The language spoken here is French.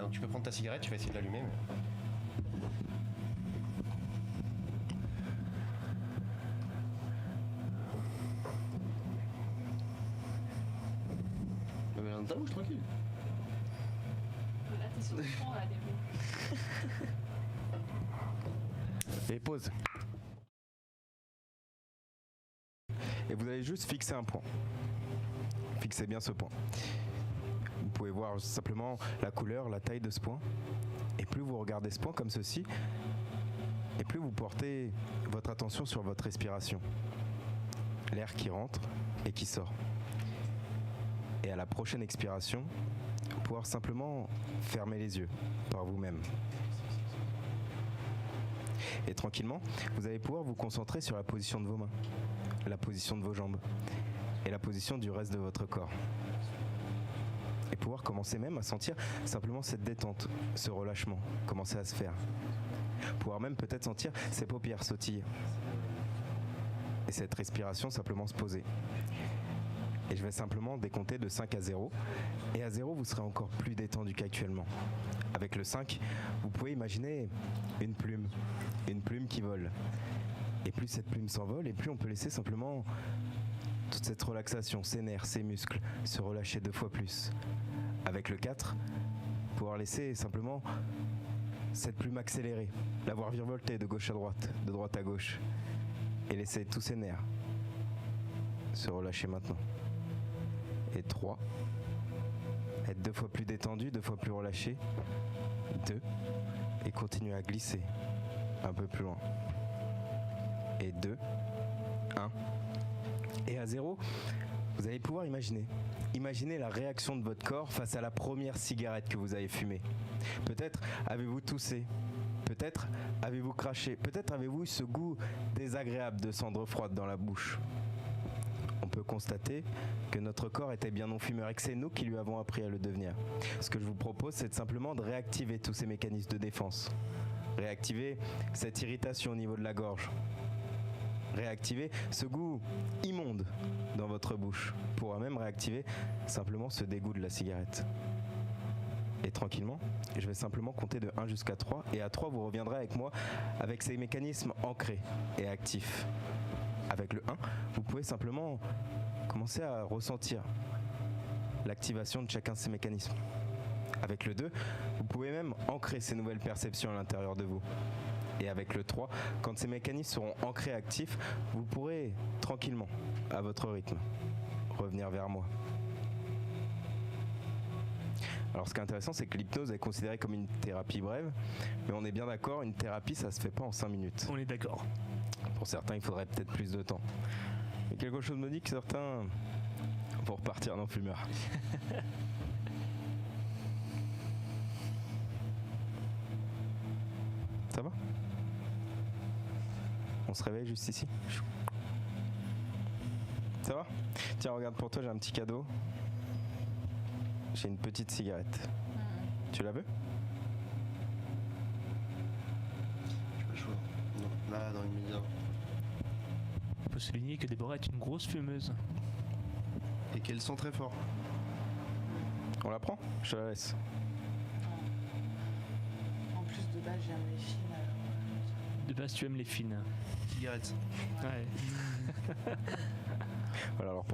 Donc tu peux prendre ta cigarette, tu vas essayer de l'allumer. Mais dans ta bouche, tranquille. Là, t'es sur le front, là, des Et pause. Et vous allez juste fixer un point. Fixez bien ce point. Vous pouvez voir simplement la couleur, la taille de ce point. Et plus vous regardez ce point comme ceci, et plus vous portez votre attention sur votre respiration. L'air qui rentre et qui sort. Et à la prochaine expiration, pouvoir simplement fermer les yeux par vous-même. Et tranquillement, vous allez pouvoir vous concentrer sur la position de vos mains, la position de vos jambes et la position du reste de votre corps. Et pouvoir commencer même à sentir simplement cette détente, ce relâchement, commencer à se faire. Pouvoir même peut-être sentir ses paupières sautiller. Et cette respiration simplement se poser. Et je vais simplement décompter de 5 à 0. Et à 0, vous serez encore plus détendu qu'actuellement. Avec le 5, vous pouvez imaginer une plume qui vole. Et plus cette plume s'envole, et plus on peut laisser simplement toute cette relaxation, ses nerfs, ses muscles, se relâcher 2 fois plus. Avec le 4, pouvoir laisser simplement cette plume accélérer, la voir virevolter de gauche à droite, de droite à gauche, et laisser tous ses nerfs se relâcher maintenant. Et 3, être 2 fois plus détendu, 2 fois plus relâché. 2, et continuer à glisser un peu plus loin. Et 2, 1. Et à 0, vous allez pouvoir imaginer la réaction de votre corps face à la première cigarette que vous avez fumée. Peut-être avez-vous toussé, peut-être avez-vous craché, peut-être avez-vous eu ce goût désagréable de cendre froide dans la bouche. On peut constater que notre corps était bien non-fumeur et que c'est nous qui lui avons appris à le devenir. Ce que je vous propose, c'est simplement de réactiver tous ces mécanismes de défense. Réactiver cette irritation au niveau de la gorge. Réactiver ce goût immonde dans votre bouche. Pourra même réactiver simplement ce dégoût de la cigarette. Et tranquillement, je vais simplement compter de 1 jusqu'à 3. Et à 3, vous reviendrez avec moi avec ces mécanismes ancrés et actifs. Avec le 1, vous pouvez simplement commencer à ressentir l'activation de chacun de ces mécanismes. Avec le 2, vous pouvez même ancrer ces nouvelles perceptions à l'intérieur de vous. Et avec le 3, quand ces mécanismes seront ancrés et actifs, vous pourrez tranquillement, à votre rythme, revenir vers moi. Alors ce qui est intéressant, c'est que l'hypnose est considérée comme une thérapie brève, mais on est bien d'accord, une thérapie, ça se fait pas en 5 minutes. On est d'accord. Pour certains, il faudrait peut-être plus de temps. Mais quelque chose me dit que certains vont repartir non-fumeurs. Ça va ? On se réveille juste ici ? Ça va ? Tiens, regarde, pour toi, j'ai un petit cadeau. J'ai une petite cigarette. Tu la veux ? Je suis pas chaud. Non, là, dans l'immédiat. Il faut souligner que Déborah est une grosse fumeuse. Et qu'elle sent très fort. On la prend ? Je te la laisse. En plus, de base, j'aime les films. De base, tu aimes les fines. Cigarette. Ouais. Voilà, alors